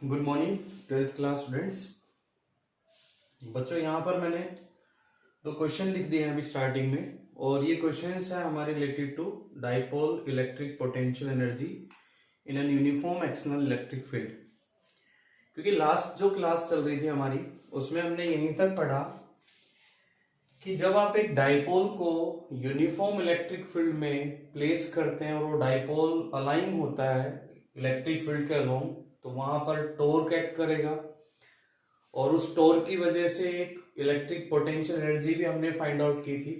Good morning 12th class students. बच्चों यहाँ पर मैंने दो क्वेश्चन लिख दिए हैं अभी स्टार्टिंग में, और ये क्वेश्चंस है हमारे related to dipole electric potential energy in an uniform external electric field. क्योंकि लास्ट जो क्लास चल रही थी हमारी, उसमें हमने यहीं तक पढ़ा कि जब आप एक डाइपोल को यूनिफॉर्म इलेक्ट्रिक फील्ड में प्लेस करते हैं और वो डाइपोल अलाइन होता है इलेक्ट्रिक फील्ड के अलोंग, तो वहां पर टॉर्क एक्ट करेगा, और उस टॉर्क की वजह से एक इलेक्ट्रिक पोटेंशियल एनर्जी भी हमने फाइंड आउट की थी।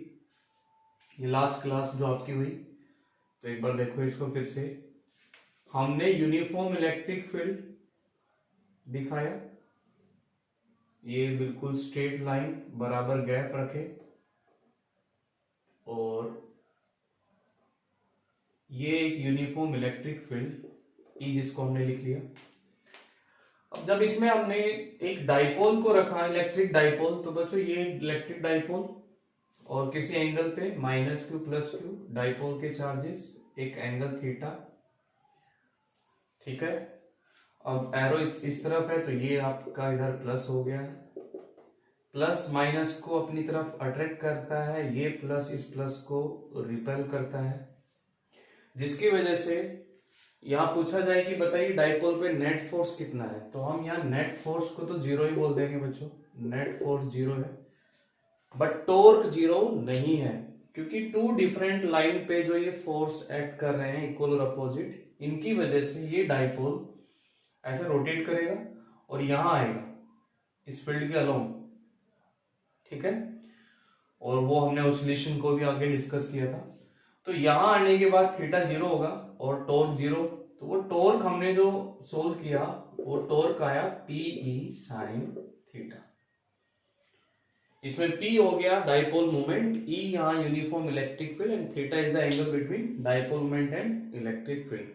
ये लास्ट क्लास जो आपकी हुई, तो एक बार देखो इसको फिर से। हमने यूनिफॉर्म इलेक्ट्रिक फील्ड दिखाया, ये बिल्कुल स्ट्रेट लाइन बराबर गैप रखे, और ये एक यूनिफॉर्म इलेक्ट्रिक फील्ड ई जिसको हमने लिख लिया। अब जब इसमें हमने एक डाइपोल को रखा, इलेक्ट्रिक डाइपोल, तो बच्चों ये इलेक्ट्रिक डाइपोल और किसी एंगल पे minus Q plus Q dipole के चार्जेस, एक एंगल थीटा, ठीक है। अब एरो इस तरफ है तो ये आपका इधर प्लस हो गया, प्लस माइनस को अपनी तरफ अट्रैक्ट करता है, ये प्लस इस प्लस को रिपेल करता है, जिसकी वजह से यहां पूछा जाए कि बताइए डाइपोल पे नेट फोर्स कितना है, तो हम यहाँ नेट फोर्स को तो जीरो ही बोल देंगे बच्चों, नेट फोर्स जीरो है, बट टॉर्क जीरो नहीं है, क्योंकि टू डिफरेंट लाइन पे जो ये फोर्स एक्ट कर रहे हैं इक्वल और अपोजिट, इनकी वजह से ये डाइपोल ऐसे रोटेट करेगा और यहां आएगा इस फील्ड के अलोंग, ठीक है। और वो हमने ऑसिलेशन को भी आगे डिस्कस किया था। तो यहां आने के बाद थीटा जीरो होगा और टॉर्क जीरो, तो वो टॉर्क हमने जो सोल्व किया वो टॉर्क आया पीई साइन थीटा। इसमें P हो गया डाइपोल मोमेंट, E यहाँ uniform electric field, and theta is the angle between dipole moment and electric field.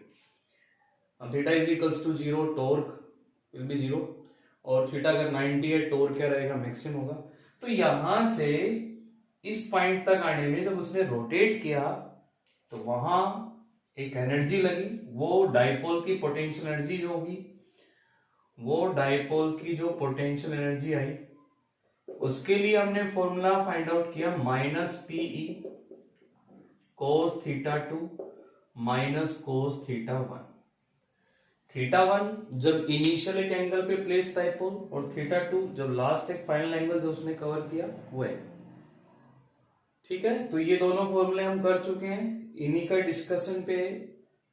अब theta is equals to zero, torque will be zero, और theta अगर 90 है torque क्या रहेगा, मैक्सिमम होगा। तो यहां से इस पॉइंट तक आने में जब उसने रोटेट किया तो वहां एक एनर्जी लगी, वो डाइपोल की पोटेंशियल एनर्जी जो होगी, वो डाइपोल की जो पोटेंशियल एनर्जी आई, उसके लिए हमने फॉर्मूला फाइंड आउट किया minus PE cos theta two minus cos theta one. Theta one जब इनिशियल एक एंगल पे प्लेस डाइपोल, और थीटा टू जब लास्ट एक फाइनल एंगल जो उसने कवर किया वो है, ठीक है। तो ये दोनों फॉर्मूले हम कर चुके हैं, इन्हीं का डिस्कशन पे,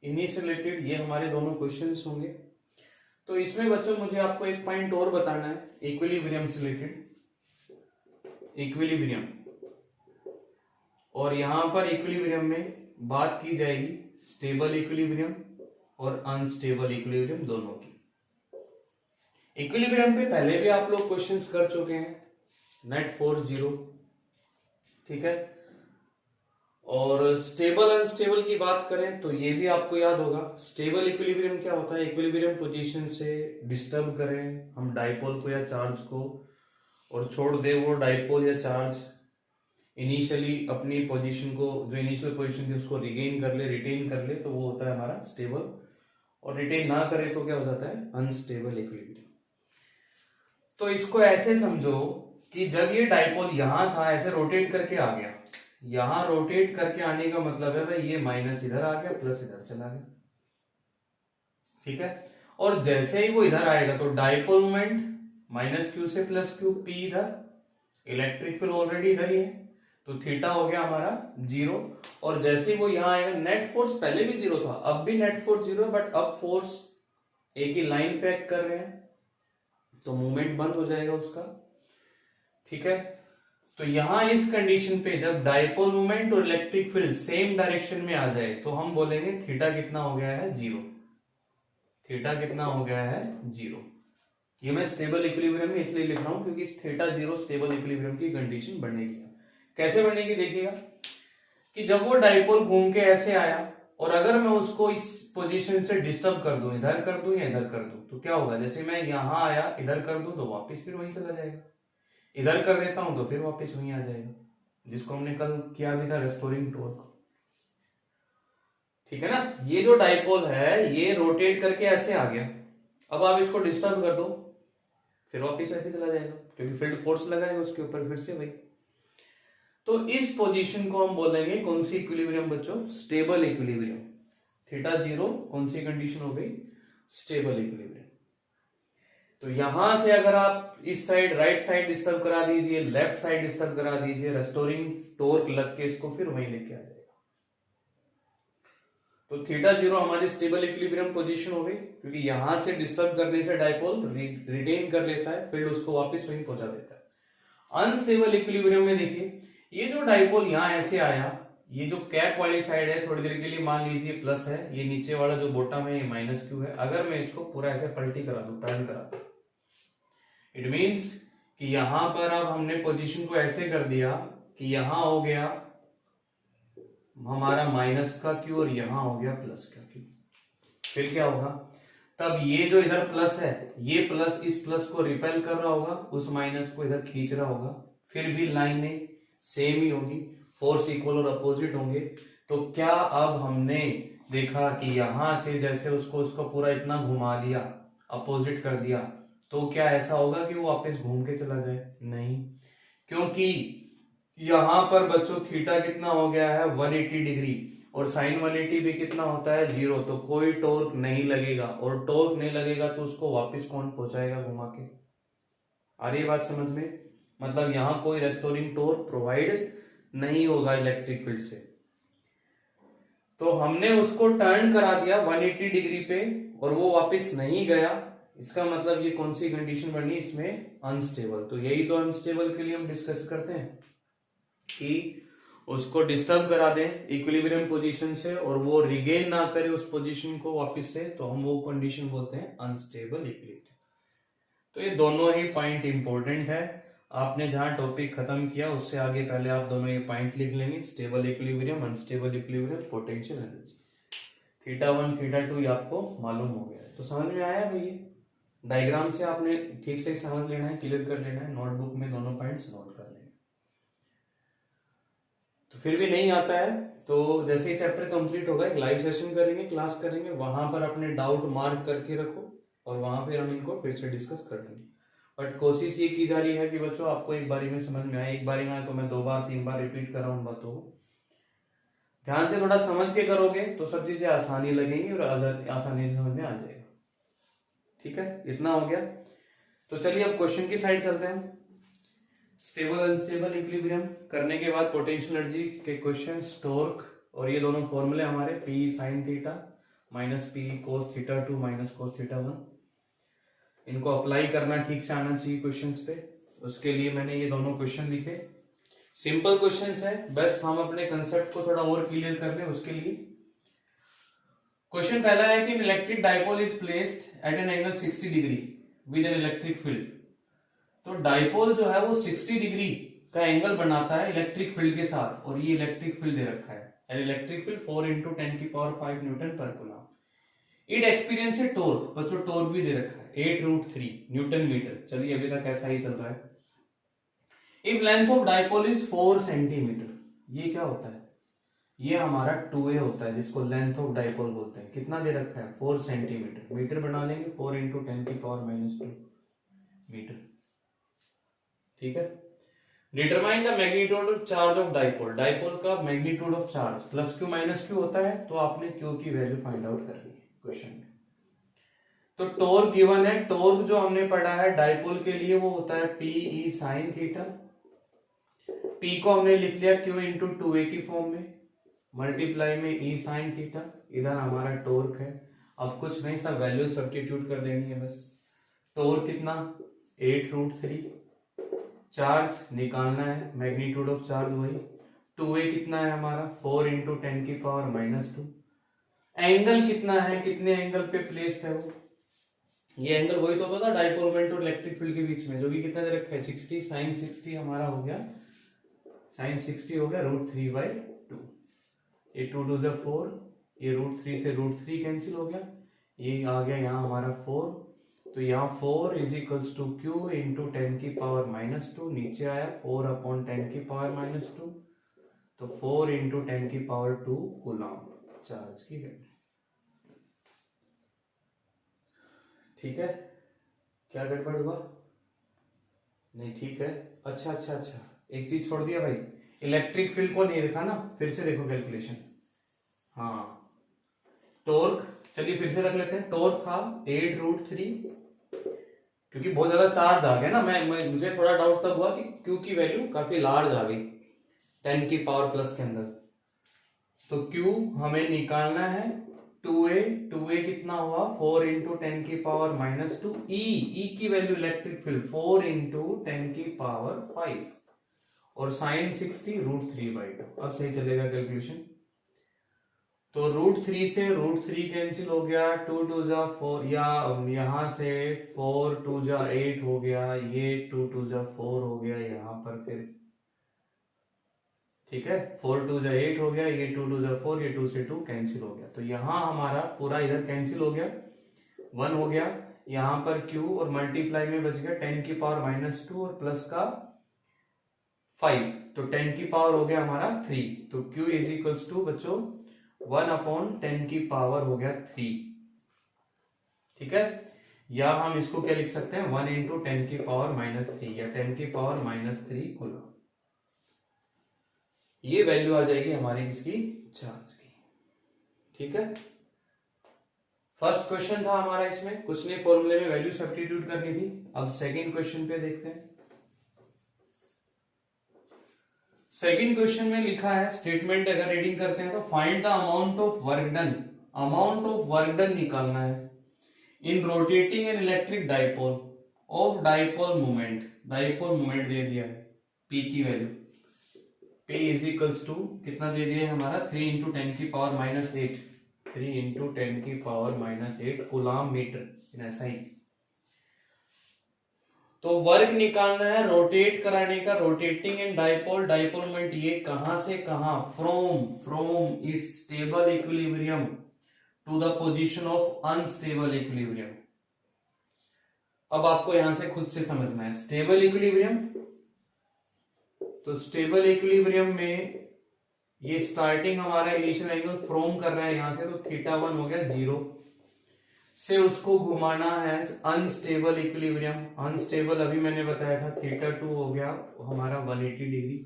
इन्हीं से रिलेटेड ये हमारे दोनों क्वेश्चंस होंगे। तो इसमें बच्चों मुझे आपको एक पॉइंट और बताना है इक्विलिब्रियम से रिलेटेड, इक्विलिब्रियम, और यहां पर इक्विलिब्रियम में बात की जाएगी स्टेबल इक्विलिब्रियम और अनस्टेबल इक्विलिब्रियम दोनों की। इक्विलिब्रियम पे पहले भी आप लोग क्वेश्चंस कर चुके हैं, नेट फोर्स जीरो, ठीक है। और स्टेबल अनस्टेबल की बात करें तो ये भी आपको याद होगा, स्टेबल इक्विलिब्रियम क्या होता है, इक्विलिब्रियम पोजीशन से डिस्टर्ब करें हम डाइपोल को या चार्ज को, और छोड़ दे वो डाइपोल या चार्ज इनिशियली अपनी पोजीशन को, जो इनिशियल पोजीशन थी उसको रिगेन कर ले, रिटेन कर ले, तो वो होता है हमारा स्टेबल, और रिटेन ना करे तो क्या हो जाता है अनस्टेबल इक्विलिब्रियम। तो इसको ऐसे समझो कि जब ये डाइपोल यहां था ऐसे रोटेट करके आ गया, यहां रोटेट करके आने का मतलब है भाई ये माइनस इधर आ गया, प्लस इधर चला गया, ठीक है। और जैसे ही वो इधर आएगा तो डाइपोल मोमेंट माइनस क्यू से प्लस क्यू, पी इधर, इलेक्ट्रिक फील्ड ऑलरेडी इधर ही है, तो थीटा हो गया हमारा जीरो। और जैसे ही वो यहां आएगा, नेट फोर्स पहले भी जीरो था, अब भी नेट फोर्स जीरो है, बट अब फोर्स एक ही लाइन पे एक्ट कर रहे हैं, तो मूवमेंट बंद हो जाएगा उसका, ठीक है। तो यहां इस कंडीशन पे जब डाइपोल मोमेंट और इलेक्ट्रिक फील्ड सेम डायरेक्शन में आ जाए तो हम बोलेंगे थीटा कितना हो गया है, जीरो, थीटा कितना हो गया है, जीरो। ये मैं स्टेबल इक्विलिब्रियम में इसलिए लिख रहा हूं क्योंकि थीटा जीरो स्टेबल इक्विलिब्रियम की कंडीशन बनेगी। कैसे बनेगी देखिएगा, कि जब वो डाइपोल घूम के ऐसे आया, और अगर मैं उसको इस पोजीशन से डिस्टर्ब कर दूं, इधर कर दूं या इधर कर दूं, तो क्या होगा, जैसे मैं यहां आया इधर कर दूं तो वापस फिर वहीं चला जाएगा, इधर कर देता हूं तो फिर वापस वहीं आ जाएगा, जिसको हमने कल किया भी था रेस्टोरिंग टॉर्क, ठीक है ना। ये जो डाइपोल है ये रोटेट करके ऐसे आ गया, अब आप इसको डिस्टर्ब कर दो, फिर वापिस ऐसे चला जाएगा, क्योंकि फील्ड फोर्स लगाएगा उसके ऊपर फिर से वही। तो इस पोजीशन को हम बोलेंगे कौन सी इक्विलिब्रियम बच्चों? Stable equilibrium. थीटा जीरो कौन सी कंडीशन हो गई? Stable equilibrium. तो यहां से अगर आप इस साइड राइट साइड डिस्टर्ब करा दीजिए, लेफ्ट साइड डिस्टर्ब करा दीजिए, रेस्टोरिंग टॉर्क लग के इसको फिर वहीं लेके आ जाएगा। तो थीटा जीरो हमारी स्टेबल इक्विलिब्रियम पोजीशन हो गई, क्योंकि यहां से डिस्टर्ब करने से डायपोल रिटेन कर लेता है, फिर उसको वापस वहीं पहुंचा देता है। अनस्टेबल इक्विलिब्रियम में देखिए, ये जो डायपोल यहां ऐसे आया, ये जो कैप वाली साइड है थोड़ी देर के लिए मान लीजिए प्लस है, ये नीचे वाला जो बॉटम है ये माइनस क्यू है। अगर मैं इसको पूरा ऐसे पलटी करा दूं, टर्न करा दूं, इट मीन्स कि यहां पर अब हमने पोजीशन को ऐसे कर दिया कि यहां हो गया हमारा माइनस का क्यू और यहां हो गया प्लस का क्यू। फिर क्या होगा? तब ये जो इधर प्लस है, ये प्लस इस प्लस को रिपेल कर रहा होगा, उस माइनस को इधर खींच रहा होगा, फिर भी लाइनें सेम ही होगी, फोर्स इक्वल और अपोजिट होंगे। तो क्या अब हमने देखा कि यहां से जैसे उसको पूरा इतना घुमा दिया, अपोजिट कर दिया, तो क्या ऐसा होगा कि वो वापस घूम के चला जाए? नहीं, क्योंकि यहां पर बच्चों थीटा कितना हो गया है? 180 डिग्री, और साइन 180 भी कितना होता है? 0। तो कोई टॉर्क नहीं लगेगा, और टॉर्क नहीं लगेगा तो उसको वापस कौन पहुंचाएगा घुमा के? आ रही बात समझ में? मतलब यहां कोई रेस्टोरिंग टॉर्क प्रोवाइड नहीं होगा इलेक्ट्रिक फील्ड से। तो हमने उसको टर्न करा दिया 180 डिग्री पे और वो वापस नहीं गया, इसका मतलब ये कौन सी कंडीशन बनी इसमें? अनस्टेबल। तो यही तो अनस्टेबल के लिए हम डिस्कस करते हैं कि उसको डिस्टर्ब करा दें इक्विलिब्रियम पोजीशन से और वो रिगेन ना करे उस पोजीशन को वापस से, तो हम वो कंडीशन बोलते हैं अनस्टेबल इक्विलिब्रियम। तो ये दोनों ही पॉइंट इंपॉर्टेंट है। आपने जहां टॉपिक खत्म किया उससे आगे पहले आप दोनों ये पॉइंट लिख लेंगे, stable equilibrium, unstable equilibrium, potential energy. Theta 1 theta 2 ये आपको मालूम हो गया है। तो समझ में आया भैया? डायग्राम से आपने ठीक से समझ लेना है, क्लियर कर लेना है, नोटबुक में दोनों पॉइंट्स नोट कर लेना। तो फिर भी नहीं आता है तो जैसे ही चैप्टर कंप्लीट होगा एक लाइव सेशन करेंगे, क्लास करेंगे, वहां पर अपने डाउट मार्क करके रखो और वहां पर हम इनको फिर से डिस्कस कर लेंगे। बट कोशिश ये की जा रही है कि बच्चों आपको एक बारी में समझ में आए। एक बारी में आए तो मैं 2 बार 3 बार रिपीट कर रहा हूँ बातों को, ध्यान से थोड़ा समझ के करोगे तो सब चीजें आसानी लगेंगी और आसानी से समझ में आ जाएगा। ठीक है, इतना हो गया। तो चलिए अब क्वेश्चन की साइड चलते हैं। स्टेबल अनस्टेबल इक्विलिब्रियम करने के बाद पोटेंशियल एनर्जी के क्वेश्चन, टॉर्क, और ये दोनों फॉर्मूले हमारे P sine theta minus P cos theta 2 minus cos theta 1, इनको अप्लाई करना ठीक से आना चाहिए क्वेश्चंस पे। उसके लिए मैंने ये दोनों क्वेश्चन लिखे, सिंपल क्वेश्चंस है, बस हम अपने कंसेप्ट को थोड़ा और क्लियर कर लें उसके लिए। क्वेश्चन पहला है कि electric dipole is placed at an angle 60 degree with an electric field. तो डाइपोल जो है वो 60 डिग्री का एंगल बनाता है इलेक्ट्रिक फील्ड के साथ, और ये इलेक्ट्रिक फील्ड दे रखा है, electric field 4 × 10⁵ Newton per coulomb. It experience A torque, बच्चों टॉर्क भी दे रखा है 8√3 न्यूटन मीटर। चलिए अभी तक ऐसा ही चल रहा है। If length of dipole is 4 centimetre, ये क्या होता है? ये हमारा 2a होता है जिसको लेंथ ऑफ डाइपोल बोलते हैं। कितना दे रखा है? 4 सेंटीमीटर। मीटर बना लेंगे 4 × 10⁻² मीटर। ठीक है। Determine the magnitude of charge of dipole, dipole का magnitude of charge plus Q minus Q होता है, तो आपने क्यू की वैल्यू फाइंड आउट करनी है क्वेश्चन में। तो टॉर्क गिवन है, टॉर्क जो हमने पढ़ा है डाइपोल के लिए वो होता है P E sine theta. P को हमने लिख लिया क्यू इंटू 2a की फॉर्म में, मल्टीप्लाई में ई साइन थीटा, इधर हमारा टॉर्क है। अब कुछ नहीं, सब वैल्यू सब्स्टिट्यूट कर देनी है बस। टॉर्क कितना? 8√3। चार्ज निकालना है, मैग्नीट्यूड ऑफ चार्ज वही, 2a कितना है हमारा? 4 × 10⁻²। एंगल कितना है, कितने एंगल पे प्लेस्ड है वो? ये एंगल वही तो होता था डाइपोल और इलेक्ट्रिक फील्ड के बीच में, जो कि कितना दे रखा है? 60। साइन 60 हमारा हो गया, साइन 60 हो गया √3/2। ये 2 2 4, ये √3 से √3 कैंसिल हो गया, ये आ गया यहाँ हमारा 4। तो यहाँ 4 = Q × 10⁻², नीचे आया 4/10⁻², तो 4 × 10⁻² कूलम चार्ज की वैल्यू। ठीक है, क्या गड़बड़ हुआ? नहीं ठीक है। अच्छा अच्छा अच्छा, एक चीज छोड़ दिया भाई, इलेक्ट्रिक फील्ड को नहीं देखा ना, फिर से देखो कैलकुलेशन। हाँ टॉर्क, चलिए फिर से रख लेते हैं। टॉर्क था 8√3, क्योंकि बहुत ज्यादा चार्ज आ गया ना, मुझे थोड़ा डाउट तब हुआ कि Q की वैल्यू काफी लार्ज आ गई 10 की पावर प्लस के अंदर। तो Q हमें निकालना है 2A, 2A कितना हुआ 4 इंटू 10 की पावर -2। E की वैल्यू इलेक्ट्रिक फील्ड 4 इंटू 10 की पावर 5 और साइन 60 √3/2। अब सही चलेगा कैलकुलेशन। तो √3 से √3 कैंसिल हो गया, 2 2 जा 4, या यहां से 4 2 जा 8 हो गया, ये 2 2 जा 4 हो गया यहां पर फिर, ठीक है 4 2 जा 8 हो गया, ये 2 2 जा 4, ये 2 से 2 कैंसिल हो गया। तो यहां हमारा पूरा इधर कैंसिल हो गया, 1 हो गया, यहां पर Q और मल्टीप्लाई में बच गया 10 की पावर -2 और प्लस का 5, तो 10 की पावर हो गया हमारा 3। तो Q इज इक्वल्स टू बच्चों 1/10 की पावर हो गया 3, ठीक है। या हम इसको क्या लिख सकते हैं 1 इंटू 10 की पावर -3 या 10 की पावर -3 कूलम। ये वैल्यू आ जाएगी हमारी इसकी चार्ज की, ठीक है। फर्स्ट क्वेश्चन था हमारा, इसमें कुछ नहीं, फॉर्मूले में वैल्यू सब्स्टिट्यूट करनी थी। अब सेकंड क्वेश्चन पे देखते हैं। सेकंड क्वेश्चन में लिखा है, स्टेटमेंट अगर रीडिंग करते हैं तो find the amount of work done, amount of work done निकालना है in rotating an electric dipole of dipole moment. Dipole moment दे दिया है P की value, P is equals to कितना दे दिया है हमारा 3 इंटू 10 की पावर -8, 3 इंटू 10 की power -8 coulomb metre in SI। तो वर्क निकालना है रोटेट कराने का, rotating and dipole, dipole moment ये कहां से कहां, from its stable equilibrium to the position of unstable equilibrium. अब आपको यहां से खुद से समझना है स्टेबल इक्विलिब्रियम। तो स्टेबल इक्विलिब्रियम में ये स्टार्टिंग हमारा इनिशियल एंगल फ्रॉम कर रहा है यहां से, तो θ1 हो गया 0 से उसको घुमाना है अनस्टेबल इक्विलिब्रियम। अनस्टेबल अभी मैंने बताया था θ2 हो गया हमारा 180 डिग्री।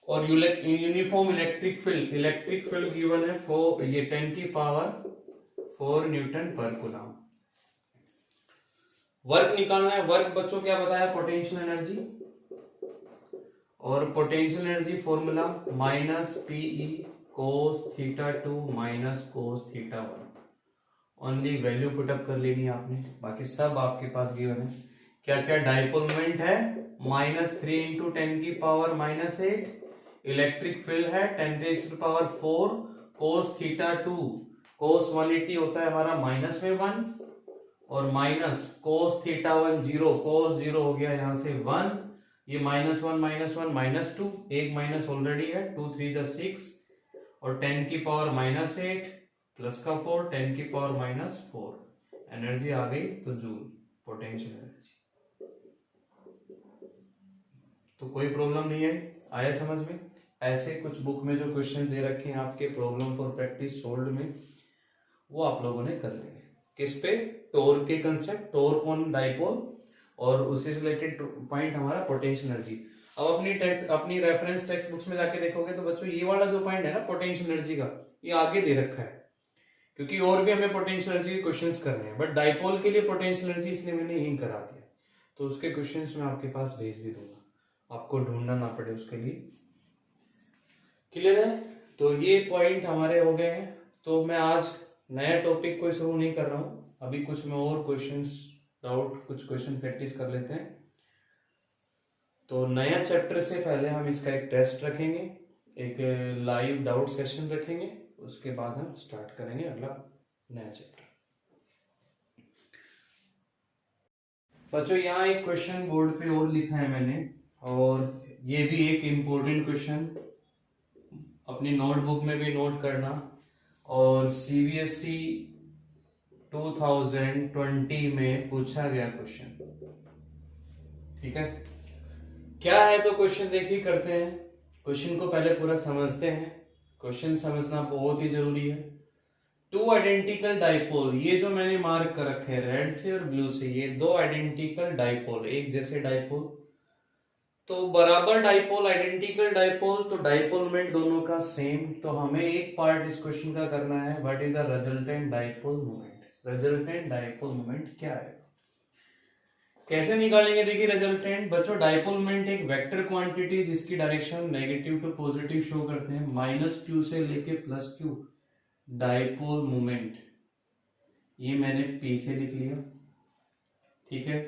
और यूनिफॉर्म इलेक्ट्रिक फील्ड गिवन है ये 10 की power 4 newton per coulomb. Work निकालना है, वर्क बच्चों क्या बताया, पोटेंशियल एनर्जी, और potential energy formula -PE cos θ2 cos θ1। Only value put up कर लेनी है आपने, बाकी सब आपके पास गिवन है। क्या क्या, डाइपोल मोमेंट है -3 इंटू 10 की पावर -8, इलेक्ट्रिक फील्ड है 10⁴ cos θ2 cos 180 होता है हमारा -1 और cos θ1 0, cos 0 हो गया यहां से 1, ये -1 -1 -2, एक माइनस ऑलरेडी है, 2 3 जा 6 और 10 की पावर -8 प्लस का 4, 10 की पावर -4, एनर्जी आ गई तो जूल, पोटेंशियल एनर्जी। तो कोई प्रॉब्लम नहीं है, आया समझ में। ऐसे कुछ बुक में जो क्वेश्चन दे रखे हैं आपके प्रॉब्लम फॉर प्रैक्टिस सोल्ड में, वो आप लोगों ने कर लेंगे। किस पे, टॉर्क के कंसेप्ट, टॉर्क ऑन डाइपोल, और उससे रिलेटेड पॉइंट हमारा पोटेंशियल एनर्जी। अब अपनी रेफरेंस टेक्स्ट बुक्स में जाके देखोगे तो बच्चों ये वाला जो पॉइंट है ना पोटेंशियल एनर्जी का, ये आगे दे रखा है, क्योंकि और भी हमें पोटेंशियल एनर्जी के क्वेश्चंस करने हैं, बट डाइपोल के लिए पोटेंशियल एनर्जी इसलिए मैंने यही करा दिया, तो उसके क्वेश्चंस मैं आपके पास भेज भी दूंगा, आपको ढूंढना ना पड़े उसके लिए। क्लियर है? तो ये पॉइंट हमारे हो गए हैं। तो मैं आज नया टॉपिक कोई शुरू नहीं कर रहा हूं, अभी कुछ मैं और क्वेश्चंस कुछ क्वेश्चन प्रैक्टिस कर लेते हैं। तो नया चैप्टर से पहले हम इसका एक टेस्ट रखेंगे, एक लाइव डाउट सेशन रखेंगे, उसके बाद हम स्टार्ट करेंगे अगला नया चैप्टर। बच्चों यहाँ एक क्वेश्चन बोर्ड पे और लिखा है मैंने, और ये भी एक इम्पोर्टेंट क्वेश्चन, अपनी नोटबुक में भी नोट करना, और CBSE 2020 में पूछा गया क्वेश्चन, ठीक है। क्या है तो क्वेश्चन देखिए, करते हैं क्वेश्चन को, पहले पूरा समझते हैं। क्वेश्चन समझना बहुत ही जरूरी है, टू आइडेंटिकल डाइपोल, ये जो मैंने मार्क कर रखे हैं रेड से और ब्लू से, ये दो आइडेंटिकल डाइपोल, एक जैसे डाइपोल, तो बराबर डाइपोल, आइडेंटिकल डाइपोल, तो डाइपोल मोमेंट दोनों का सेम। तो हमें एक पार्ट इस क्वेश्चन का करना है, what is the resultant dipole moment. Resultant dipole moment क्या है, कैसे निकालेंगे। देखिए रिजल्टेंट बच्चों, डाइपोल मोमेंट एक वेक्टर क्वांटिटी जिसकी direction negative to positive show करते हैं, माइनस क्यू से लेके प्लस क्यू, डाइपोल मोमेंट, ये मैंने पी से लिख लिया, ठीक है।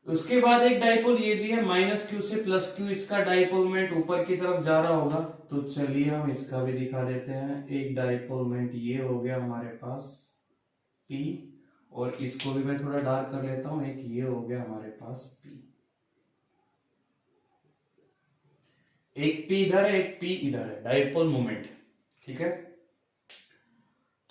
उसके बाद एक डाइपोल ये भी है माइनस क्यू से प्लस क्यू, इसका डाइपोल मोमेंट ऊपर की तरफ जा रहा होगा, तो चलिए हम इसका भी दिखा देते हैं। एक डाइपोल मोमेंट ये हो गया हमारे पास P, और इसको भी मैं थोड़ा डार्क कर लेता हूं, एक ये हो गया हमारे पास P, एक P इधर है, एक P इधर है, डाइपोल मोमेंट, ठीक है।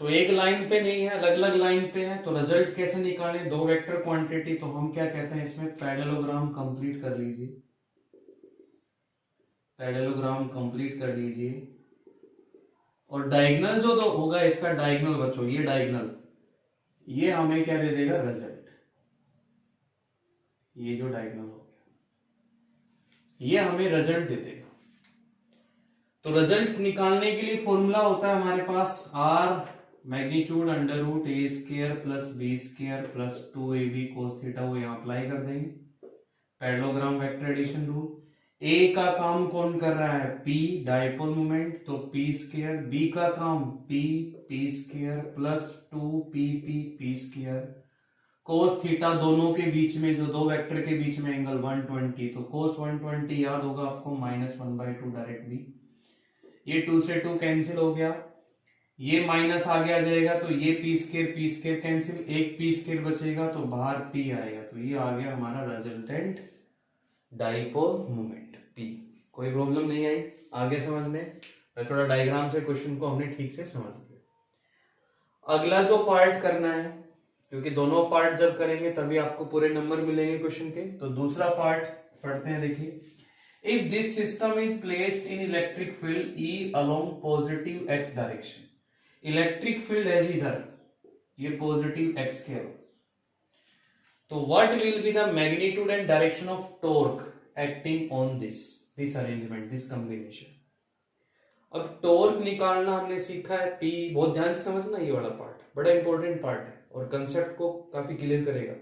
तो एक लाइन पे नहीं है, अलग अलग लाइन पे है, तो रिजल्ट कैसे निकालें, दो वेक्टर क्वांटिटी, तो हम क्या कहते हैं इसमें, पैरेललोग्राम कंप्लीट कर लीजिए, पैरेललोग्राम कंप्लीट कर लीजिए। और डायगोनल जो तो होगा इसका, डायगोनल बच्चों, ये डायगोनल, ये हमें क्या दे देगा, रिजल्ट, ये जो डायगोनल हो गया ये हमें रिजल्ट दे देगा। तो रिजल्ट निकालने के लिए फॉर्मूला होता है हमारे पास, R magnitude under root A square plus B square plus 2ab cos theta, वो यहां अप्लाई कर देंगे, parallelogram vector addition rule. A का काम कौन कर रहा है, पी, डाइपोल मोमेंट, तो पी स्क्वायर, बी का काम P square plus 2p square, cos theta, दोनों के बीच में जो दो वेक्टर के बीच में एंगल 120, तो कोस 120 याद होगा आपको, -1/2 डायरेक्ट भी, ये 2 से 2 कैंसिल हो गया, ये माइनस आगे आ जाएगा, तो ये पी स्क्वायर कैंसिल, एक पी स्क्वायर बचेगा, तो बाहर पी आएगा, तो ये आ गया हमारा रिजल्टेंट डाइपोल मोमेंट पी। कोई प्रॉब्लम नहीं आई आगे समझ में, थोड़ा डायग्राम से क्वेश्चन को हमने ठीक से समझ लिया। अगला जो पार्ट करना है, क्योंकि दोनों पार्ट जब करेंगे तभी आपको पूरे नंबर मिलेंगे क्वेश्चन के, तो दूसरा पार्ट पढ़ते हैं। देखिए, if this system is placed in electric field E along positive x direction, electric field है जी इधर, ये पॉजिटिव एक्स के हो, तो what will be the magnitude and direction of torque acting on this arrangement, this combination. अब torque निकालना हमने सीखा है, पी, बहुत ध्यान से समझना, ये वाला पार्ट बड़ा इंपॉर्टेंट पार्ट है और कंसेप्ट को काफी क्लियर करेगा।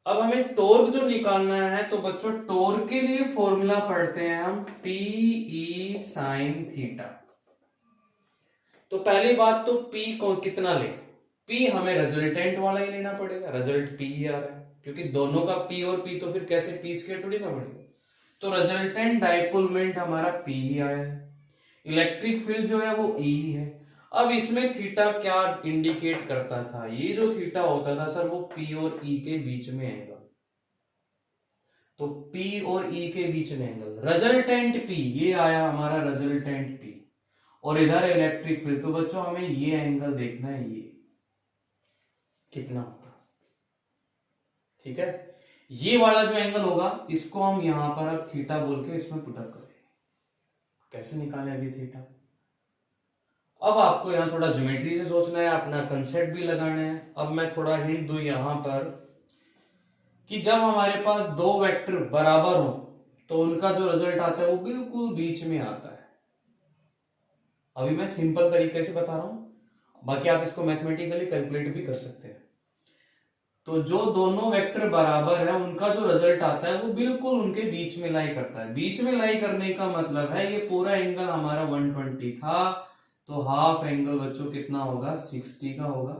अब हमें टॉर्क जो निकालना है, तो बच्चों टॉर्क के लिए फॉर्मूला पढ़ते हैं हम, पी ई साइन थीटा। तो पहली बात तो P को कितना ले, P हमें रिजल्टेंट वाला ही लेना पड़ेगा, रिजल्ट P ही आ रहा है, क्योंकि दोनों का P और P, तो फिर कैसे P स्क्वायर थोड़ी ना पड़ेगा, तो रिजल्टेंट डाइपोल मोमेंट हमारा P ही आया है, इलेक्ट्रिक फील्ड जो है वो E ही है। अब इसमें थीटा क्या इंडिकेट करता था, ये जो थीटा होता था सर वो P और E के बीच में एंगल, तो P और E के बीच में एंगल, रिजल्टेंट P, ये आया हमारा रिजल्टेंट P, और इधर इलेक्ट्रिक फील्ड, तो बच्चों हमें ये एंगल देखना है, ये कितना होगा, ठीक है। ये वाला जो एंगल होगा इसको हम यहां पर अब थीटा बोल के इसमें पुटअप करें। कैसे निकाले अभी थीटा, अब आपको यहां थोड़ा ज्योमेट्री से सोचना है, अपना कंसेप्ट भी लगाना है। अब मैं थोड़ा हिंट दूं यहां पर कि जब हमारे पास दो वेक्टर बराबर हो तो उनका जो रिजल्ट आता है वो बिल्कुल बीच में आता है। अभी मैं सिंपल तरीके से बता रहा हूं, बाकी आप इसको मैथमेटिकली कैलकुलेट भी कर सकते हैं। तो जो दोनों वेक्टर बराबर है उनका जो रिजल्ट आता है वो बिल्कुल उनके बीच में लाई करता है। बीच में लाई करने का मतलब है ये पूरा एंगल हमारा 120 था, तो हाफ एंगल बच्चों कितना होगा, 60 का होगा,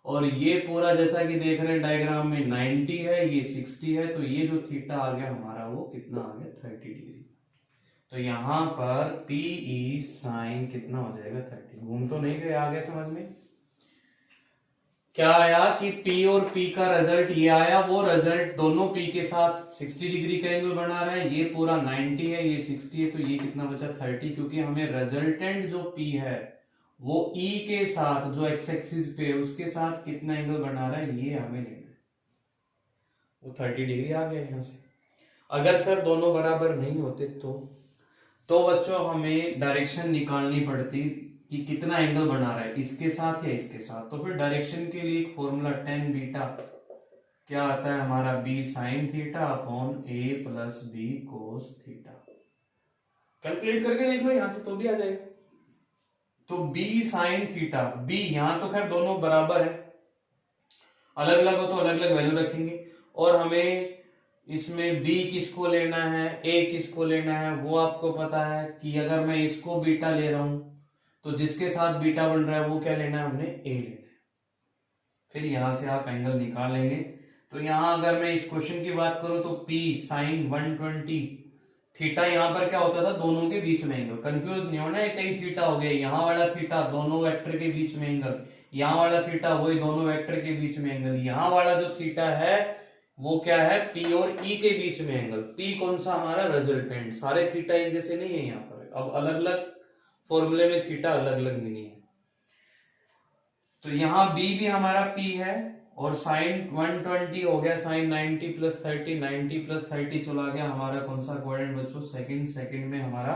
और ये पूरा जैसा कि देख रहे हैं डायग्राम में 90 है, ये 60 है, तो ये जो थीटा आ गया हमारा वो कितना आ गया, 30 डिग्री। तो यहां पर PE साइन कितना हो जाएगा, 30। घूम तो नहीं गए, आ गया समझ में। क्या आया कि P और P का रिजल्ट ये आया, वो रिजल्ट दोनों P के साथ 60 डिग्री का एंगल बना रहा है, ये पूरा 90 है, ये 60 है, तो ये कितना बचा, 30, क्योंकि हमें रिजल्टेंट जो P है वो E के साथ जो एक्स एक्सिस पे है उसके साथ कितना एंगल बना रहा है, ये हमें लेना है, वो 30 डिग्री आ गया यहां से। अगर सर दोनों बराबर नहीं होते तो बच्चों हमें डायरेक्शन निकालनी पड़ती कि कितना एंगल बना रहा है, इसके साथ या इसके साथ। तो फिर डायरेक्शन के लिए एक फॉर्मूला टेन बीटा क्या आता है हमारा, B sine theta upon A plus B cos theta. Calculate करके देख लो यहां से तो भी आ जाएगा। तो बी साइन थीटा, बी यहां तो खैर दोनों बराबर है, अलग अलग हो तो अलग अलग वैल्यू रखेंगे। और हमें इसमें b किसको लेना है, a किसको लेना है, वो आपको पता है कि अगर मैं इसको बीटा ले रहा हूं तो जिसके साथ बीटा बन रहा है वो क्या लेना है, हमने a लेना है। फिर यहां से आप एंगल निकाल लेंगे। तो यहां अगर मैं इस क्वेश्चन की बात करूं तो p साइन 120 थीटा, यहां पर क्या होता था, दोनों के बीच में एंगल। कंफ्यूज नहीं होना है, कई थीटा हो गया, यहाँ वाला थीटा दोनों वेक्टर के बीच में एंगल, यहाँ वाला थीटा वही दोनों वेक्टर के बीच में एंगल, यहाँ वाला जो थीटा है वो क्या है, P और E के बीच में एंगल। P कौन सा, हमारा रिजल्टेंट। सारे थीटा एक जैसे नहीं है यहाँ पर, अब अलग अलग फॉर्मूले में थीटा अलग अलग मीनिंग है। तो यहाँ B भी हमारा P है, और साइन 120 हो गया साइन 90 प्लस 30, 90 प्लस 30 चला गया हमारा कौन सा क्वाड्रेंट बच्चों, सेकंड। सेकंड में हमारा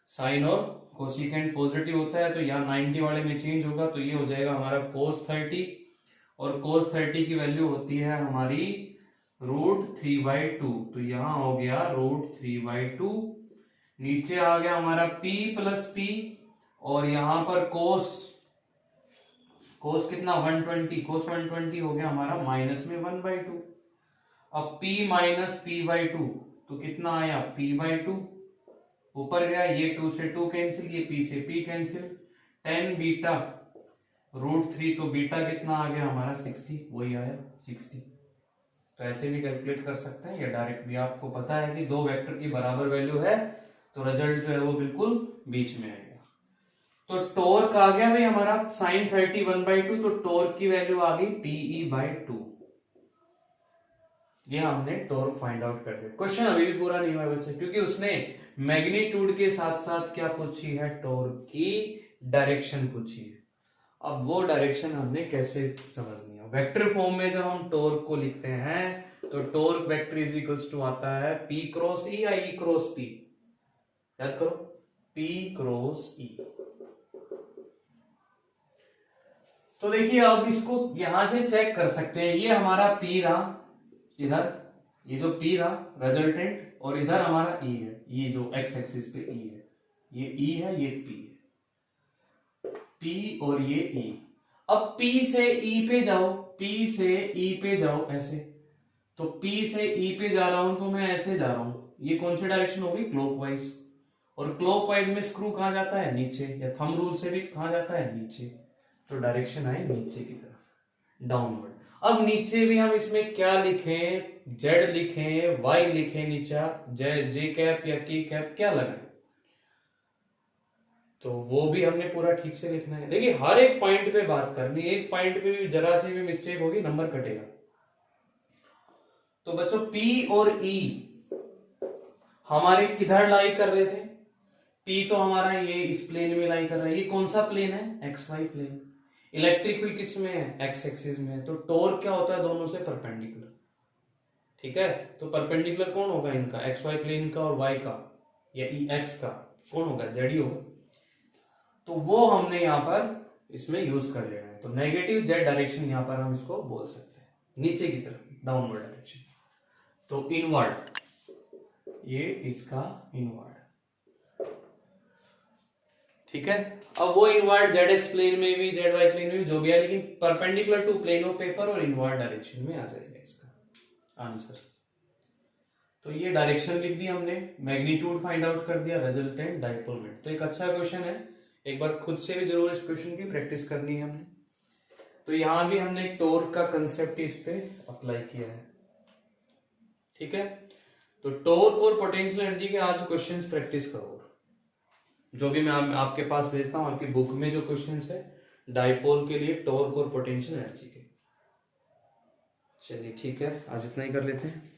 साइन और कोसिकेंट पॉजिटिव होता है, तो यहाँ 90 वाले में चेंज होगा, तो ये हो जाएगा हमारा cos 30, और cos 30 की वैल्यू होती है हमारी √3/2, तो यहाँ हो गया √3/2। नीचे आ गया हमारा p प्लस p, और यहाँ पर cos कितना 120, cos 120 हो गया हमारा माइनस में 1/2। अब p माइनस p/2 तो कितना आया, p/2, ऊपर गया ये 2 से 2 कैंसिल, ये p से p कैंसिल, 10 बीटा √3, तो बीटा कितना आ गया हमारा 60, वही आया 60। तो ऐसे भी कैलकुलेट कर सकते हैं, या डायरेक्ट भी। आपको पता है कि दो वेक्टर की बराबर वैल्यू है तो रिजल्ट जो है वो बिल्कुल बीच में आएगा। तो टॉर्क आ गया भाई हमारा साइन 30 1/2, तो टॉर्क की वैल्यू आ गई PE/2। ये हमने टॉर्क फाइंड आउट कर दिया। क्वेश्चन अभी भी पूरा नहीं हुआ बच्चे, क्योंकि उसने मैग्नीट्यूड के साथ साथ क्या पूछी है, टॉर्क की डायरेक्शन पूछी है। अब वो डायरेक्शन हमने कैसे समझनी है, वेक्टर फॉर्म में जब हम टॉर्क को लिखते हैं तो torque vector is equals to आता है P क्रॉस E या E क्रॉस P, याद करो, P क्रॉस E। तो देखिए अब इसको यहां से चेक कर सकते हैं, ये हमारा P रहा इधर, ये जो P रहा रिजल्टेंट, और इधर हमारा E है, ये जो x एक्सिस पे E है, ये E है, ये P है, P और ये E। अब P से E पे जाओ, P से E पे जाओ ऐसे, तो P से E पे जा रहा हूं तो मैं ऐसे जा रहा हूं, ये कौन सी डायरेक्शन होगी, क्लॉकवाइज। और क्लॉकवाइज में स्क्रू कहां जाता है, नीचे, या थंब रूल से भी कहां जाता है, नीचे। तो डायरेक्शन आए नीचे की तरफ, डाउनवर्ड। अब नीचे भी हम इसमें क्या लिखें, Z लिखें, Y लिखें, नीचे J कैप या K कैप क्या लगाएं, तो वो भी हमने पूरा ठीक से लिखना है। देखिए हर एक पॉइंट पे बात करनी, एक पॉइंट पे भी जरा सी भी मिस्टेक होगी नंबर कटेगा। तो बच्चों P और E हमारे किधर लाई कर रहे थे, P तो हमारा ये इस प्लेन में लाई कर रहा है, ये कौन सा प्लेन है, XY प्लेन। इलेक्ट्रिक फील्ड किस में है, X एक्सिस में है, तो टॉर्क क्या होता है, दोनों से परपेंडिकुलर। ठीक है, तो परपेंडिकुलर कौन होगा इनका, XY प्लेन का और Y का, या X का कौन होगा, Z ही होगा। तो वो हमने यहां पर इसमें यूज कर लेना है। तो नेगेटिव Z डायरेक्शन यहां पर हम इसको बोल सकते हैं, नीचे की तरफ, डाउनवर्ड डायरेक्शन। तो इनवर्ड, ये इसका इनवर्ड, ठीक है। अब वो इनवर्ड ZX प्लेन में भी, ZY प्लेन में भी, जो भी है, लेकिन perpendicular to plane of paper और इनवर्ड डायरेक्शन में आ जाएगा इसका आंसर। तो ये डायरेक्शन लिख दी हमने, मैग्नीट्यूड फाइंड आउट कर दिया, रिजल्टेंट डाइपोल मोमेंट। तो एक अच्छा क्वेश्चन है, एक बार खुद से भी जरूर इस क्वेश्चन की प्रैक्टिस करनी है हमने। तो यहां भी हमने टॉर्क का कंसेप्ट इस पे अप्लाई किया है, ठीक है। तो टॉर्क और पोटेंशियल एनर्जी के आज क्वेश्चंस प्रैक्टिस करो, जो भी मैं आपके पास भेजता हूं, आपकी बुक में जो क्वेश्चंस है डाइपोल के लिए, टॉर्क और पोटेंशियल एनर्जी के। चलिए ठीक है, आज इतना ही कर लेते हैं।